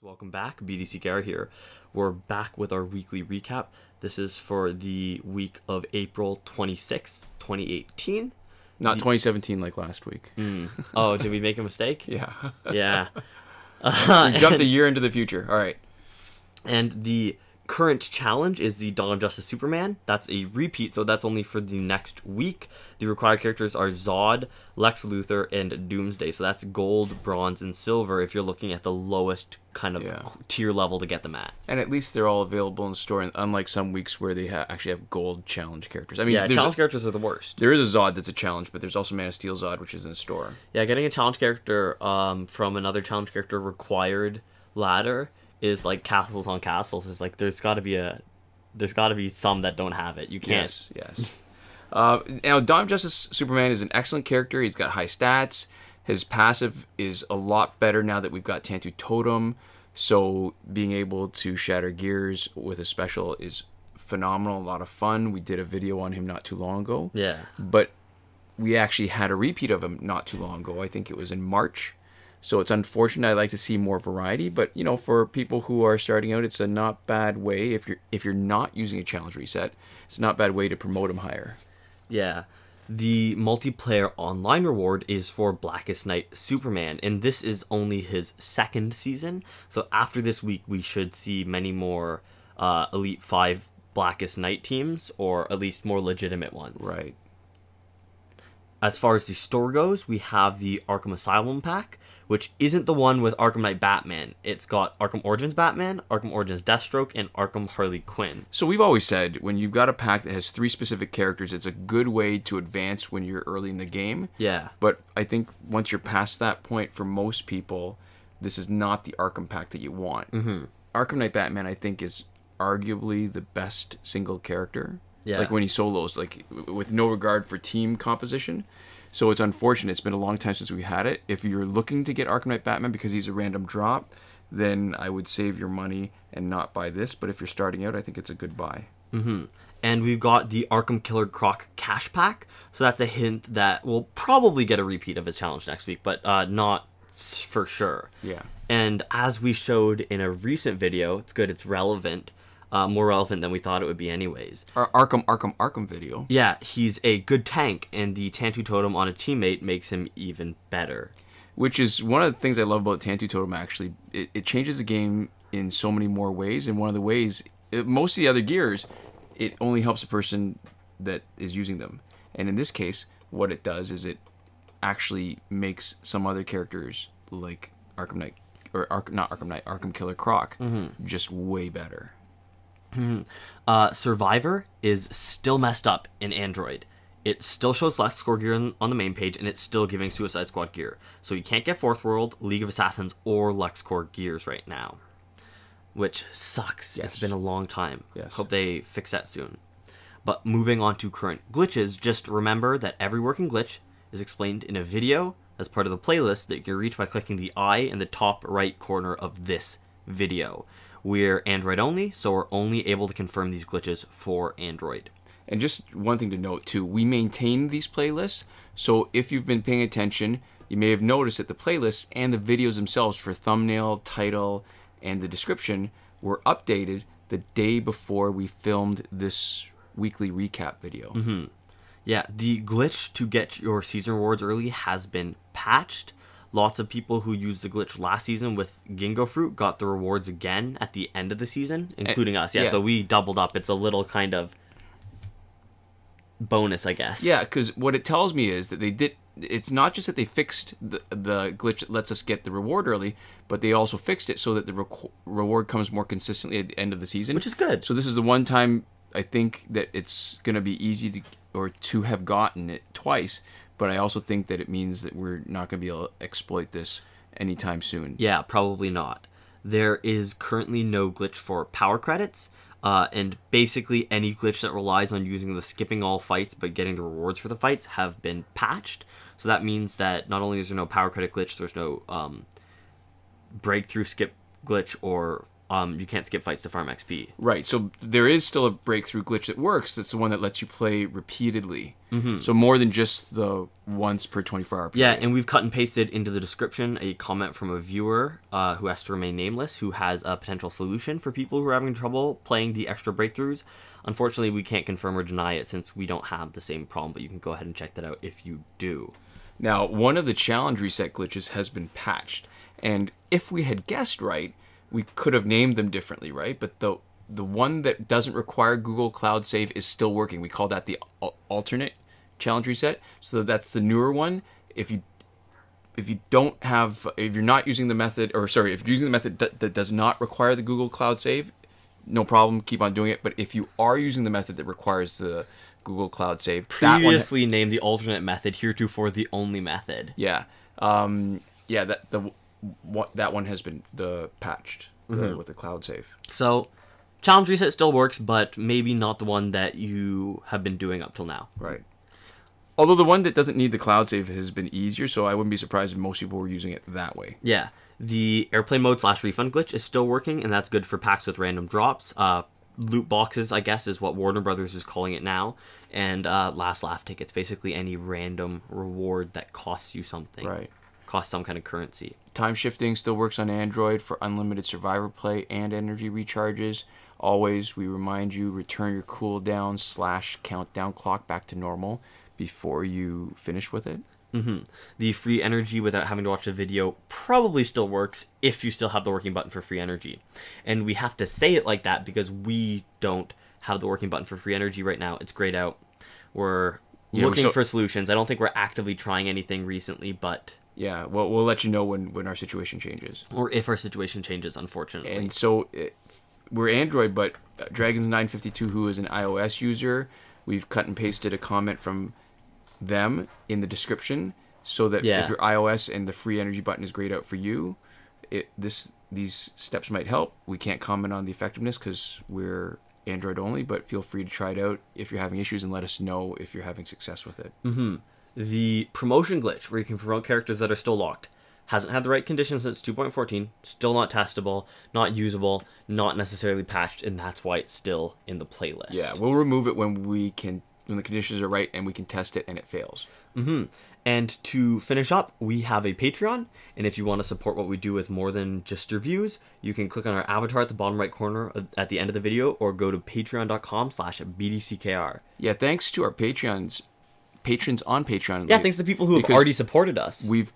Welcome back, BDC Gara here. We're back with our weekly recap. This is for the week of April 26th, 2018. Not 2017 like last week. Oh, did we make a mistake? Yeah. Yeah. We jumped a year into the future. All right. And the current challenge is the Dawn of Justice Superman. That's a repeat, so that's only for the next week. The required characters are Zod, Lex Luthor, and Doomsday. So that's gold, bronze, and silver if you're looking at the lowest kind of tier level to get them at. And at least they're all available in the store, unlike some weeks where they actually have gold challenge characters. I mean, yeah, challenge characters are the worst. There is a Zod that's a challenge, but there's also Man of Steel Zod, which is in the store. Yeah, getting a challenge character from another challenge character required ladder is like castles on castles. It's like there's got to be some that don't have it. You can't. Yes. Now, Dawn of Justice Superman is an excellent character. He's got high stats. His passive is a lot better now that we've got Tantu Totem. So being able to shatter gears with a special is phenomenal. A lot of fun. We did a video on him not too long ago. Yeah. But we actually had a repeat of him not too long ago. I think it was in March. So it's unfortunate. I'd like to see more variety, but you know, for people who are starting out, it's a not bad way. If you're not using a challenge reset, it's a not bad way to promote him higher. Yeah. The multiplayer online reward is for Blackest Night Superman, and this is only his second season. So after this week, we should see many more Elite 5 Blackest Night teams, or at least more legitimate ones. Right. As far as the store goes, we have the Arkham Asylum pack, which isn't the one with Arkham Knight Batman. It's got Arkham Origins Batman, Arkham Origins Deathstroke, and Arkham Harley Quinn. So we've always said, when you've got a pack that has 3 specific characters, it's a good way to advance when you're early in the game. Yeah. But I think once you're past that point, for most people, this is not the Arkham pack that you want. Arkham Knight Batman, I think, is arguably the best single character. Yeah. Like when he solos, like with no regard for team composition. So it's unfortunate. It's been a long time since we had it. If you're looking to get Arkham Knight Batman because he's a random drop, then I would save your money and not buy this. But if you're starting out, I think it's a good buy. And we've got the Arkham Killer Croc cash pack. So that's a hint that we'll probably get a repeat of his challenge next week, but not for sure. Yeah. And as we showed in a recent video, it's good, it's relevant. More relevant than we thought it would be anyways. Our Arkham video. Yeah, he's a good tank, and the Tantu Totem on a teammate makes him even better. Which is one of the things I love about Tantu Totem, actually. It changes the game in so many more ways, and one of the ways, most of the other gears, it only helps the person that is using them. And in this case, what it does is it actually makes some other characters, like Arkham Knight, or not Arkham Knight, Arkham Killer Croc, just way better. Survivor is still messed up in Android. It still shows LexCorp gear on the main page, and it's still giving Suicide Squad gear. So you can't get Fourth World, League of Assassins, or LexCorp gears right now. Which sucks. Yes. It's been a long time. Yes. Hope they fix that soon. But moving on to current glitches, just remember that every working glitch is explained in a video as part of the playlist that you can reach by clicking the I in the top right corner of this video. We're Android only, so we're only able to confirm these glitches for Android. And just one thing to note too, we maintain these playlists, so if you've been paying attention, you may have noticed that the playlists and the videos themselves for thumbnail, title, and the description were updated the day before we filmed this weekly recap video. Yeah, the glitch to get your season rewards early has been patched. Lots of people who used the glitch last season with Gingo Fruit got the rewards again at the end of the season, including us. Yeah, so we doubled up. It's a little kind of bonus, I guess. Yeah, because what it tells me is that they did. It's not just that they fixed the glitch that lets us get the reward early, but they also fixed it so that the reward comes more consistently at the end of the season, Which is good. So this is the one time I think that it's going to be easy to have gotten it twice. But I also think that it means that we're not going to be able to exploit this anytime soon. Yeah, probably not. There is currently no glitch for power credits, and basically any glitch that relies on using the skipping all fights but getting the rewards for the fights have been patched. So that means that not only is there no power credit glitch, there's no breakthrough skip glitch or you can't skip fights to farm XP. Right, so there is still a breakthrough glitch that works. That's the one that lets you play repeatedly. So more than just the once per 24-hour period. Yeah, and we've cut and pasted into the description a comment from a viewer who has to remain nameless, who has a potential solution for people who are having trouble playing the extra breakthroughs. Unfortunately, we can't confirm or deny it since we don't have the same problem, but you can go ahead and check that out if you do. Now, one of the challenge reset glitches has been patched, and if we had guessed right, we could have named them differently, right? But the one that doesn't require Google Cloud Save is still working. We call that the alternate challenge reset. So that's the newer one. If you're not using the method, or sorry, if you're using the method that does not require the Google Cloud Save, no problem, keep on doing it. But if you are using the method that requires the Google Cloud Save, previously named the alternate method, heretofore the only method. Yeah, that one has been patched with the Cloud Save. So, challenge reset still works, but maybe not the one that you have been doing up till now. Right. Although the one that doesn't need the Cloud Save has been easier, so I wouldn't be surprised if most people were using it that way. Yeah. The airplane mode / refund glitch is still working, and that's good for packs with random drops. Loot boxes, I guess, is what Warner Brothers is calling it now. And last laugh tickets, basically any random reward that costs you something. Right. Costs some kind of currency. Time shifting still works on Android for unlimited survivor play and energy recharges. Always, we remind you, return your cooldown / countdown clock back to normal before you finish with it. The free energy without having to watch the video probably still works if you still have the working button for free energy. And we have to say it like that because we don't have the working button for free energy right now. It's grayed out. We're looking for solutions. I don't think we're actively trying anything recently, but... Yeah, well, we'll let you know when our situation changes. Or if our situation changes, unfortunately. And so we're Android, but Dragons952, who is an iOS user, we've cut and pasted a comment from them in the description so that if you're iOS and the free energy button is grayed out for you, these steps might help. We can't comment on the effectiveness because we're Android only, but feel free to try it out if you're having issues and let us know if you're having success with it. The promotion glitch, where you can promote characters that are still locked, hasn't had the right conditions since 2.14, still not testable, not usable, not necessarily patched, and that's why it's still in the playlist. Yeah, we'll remove it when the conditions are right and we can test it and it fails. And to finish up, we have a Patreon, and if you want to support what we do with more than just reviews, you can click on our avatar at the bottom right corner at the end of the video, or go to patreon.com/bdckr. Yeah, thanks to our patrons on Patreon. Yeah, thanks to people who have already supported us. We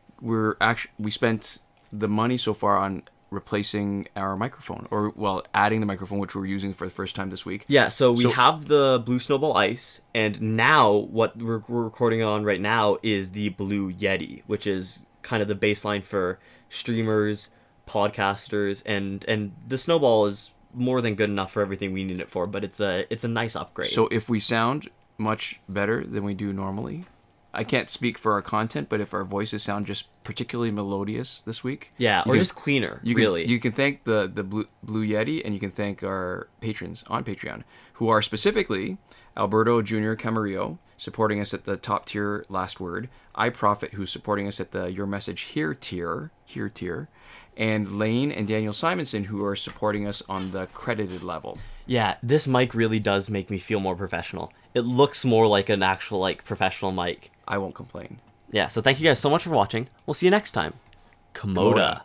spent the money so far on replacing our microphone, or adding the microphone, which we're using for the first time this week. Yeah, so we have the Blue Snowball Ice, and now what we're recording on right now is the Blue Yeti, which is kind of the baseline for streamers, podcasters, and the Snowball is more than good enough for everything we need it for, but it's a nice upgrade. So if we sound much better than we do normally, I can't speak for our content, but if our voices sound just particularly melodious this week, just cleaner, you can thank the Blue Yeti, and you can thank our patrons on Patreon, who are specifically Alberto Jr. Camarillo, supporting us at the top tier last word, iProfit, who's supporting us at the Your Message Here tier, and Lane and Daniel Simonson, who are supporting us on the credited level. Yeah, this mic really does make me feel more professional. It looks more like an actual professional mic. I won't complain. Yeah, so thank you guys so much for watching. We'll see you next time. Komoda.